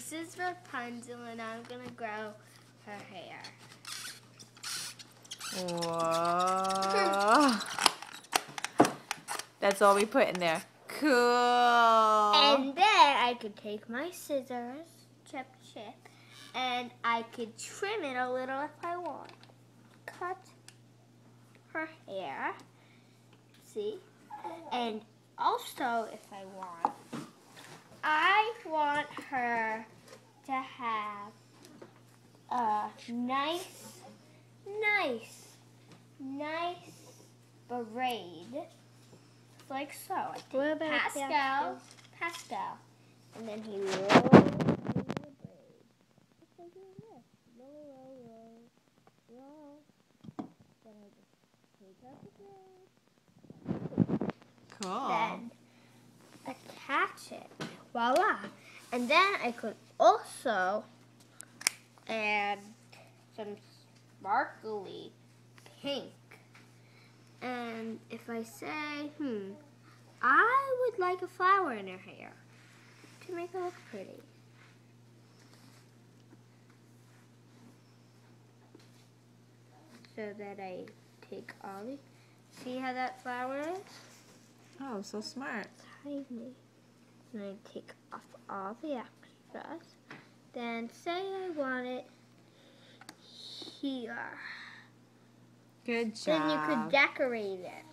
This is Rapunzel, and I'm gonna grow her hair. Whoa. That's all we put in there. Cool. And then I could take my scissors, chip, and I could trim it a little if I want. Cut her hair. See? And also, if I want her to have a nice braid, like so. I take pastel, and then he rolls in the braid. Just like doing this. Roll. Then I just take out the braid. Cool. Then attach it. Voila. And then I could also add some sparkly pink. And if I say, I would like a flower in her hair to make it look pretty. So that I take all the, see how that flower is? Oh, so smart. Tiny. And I take off all the extras. Then say I want it here. Good job. Then you could decorate it.